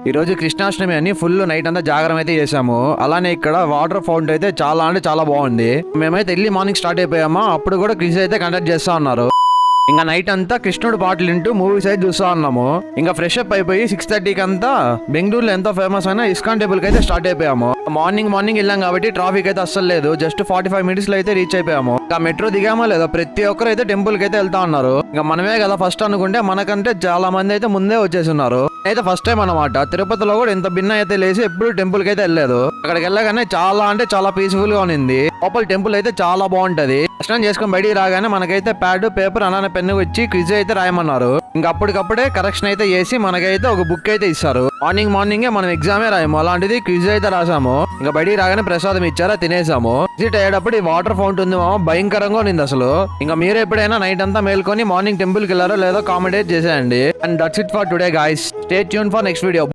ఈ రోజు కృష్ణాష్టమి అని ఫుల్ నైట్ అంతా జాగరం అయితే చేసాము. అలానే ఇక్కడ వాటర్ ఫౌంట్ అయితే చాలా అంటే చాలా బాగుంది. మేమైతే ఎర్లీ మార్నింగ్ స్టార్ట్ అయిపోయామా, అప్పుడు కూడా క్విజ్ అయితే కండక్ట్ చేస్తా ఉన్నారు. ఇంకా నైట్ అంతా కృష్ణుడు పాటలు వింటూ మూవీస్ అయితే చూస్తా ఉన్నాము. ఇంకా ఫ్రెష్ అప్ అయిపోయి 6:30కి అంతా బెంగళూరులో ఎంతో ఫేమస్ అయిన ఇస్కాన్ టెంపుల్ కి అయితే స్టార్ట్ అయిపోయాము. మార్నింగ్ వెళ్ళాం కాబట్టి ట్రాఫిక్ అయితే అస్సలు లేదు. జస్ట్ 45 minutes లో అయితే రీచ్ అయిపోయాము. ఇంకా మెట్రో దిగామో లేదో ప్రతి ఒక్కరు అయితే టెంపుల్ కి అయితే వెళ్తా ఉన్నారు. ఇంకా మనమే కదా ఫస్ట్ అనుకుంటే మనకంటే చాలా మంది అయితే ముందే వచ్చేసి ఉన్నారు. అయితే ఫస్ట్ టైం అనమాట తిరుపతిలో కూడా ఇంత భిన్న అయితే లేసి ఎప్పుడు టెంపుల్ కి అయితే వెళ్ళలేదు. అక్కడికి వెళ్ళగానే చాలా అంటే చాలా పీస్ఫుల్ గా ఉంది. లోపల టెంపుల్ అయితే చాలా బాగుంటది. దర్శనం చేసుకుని బయటికి రాగానే మనకైతే ప్యాడ్ పేపర్ అలానే పెన్ను వచ్చి క్విజ్ అయితే రాయమన్నారు. ఇంకా అప్పటికప్పుడే కరెక్షన్ అయితే చేసి మనకైతే ఒక బుక్ అయితే ఇస్తారు. మార్నింగే మనం ఎగ్జామే రాయము, అలాంటిది క్విజ్ అయితే రాసాము. ఇంకా బయటికి రాగానే ప్రసాదం ఇచ్చారా, తినేసాము. విజిట్ అయ్యేటప్పుడు ఈ వాటర్ ఫౌంట్ ఉంది మామ, భయంకరంగా ఉంది అసలు. ఇంకా మీరు ఎప్పుడైనా నైట్ అంతా మేల్కొని మార్నింగ్ టెంపుల్ కి వెళ్ళారో లేదో కామెంట్ చేసేయండి. And that's it for today guys. Stay tune for next video.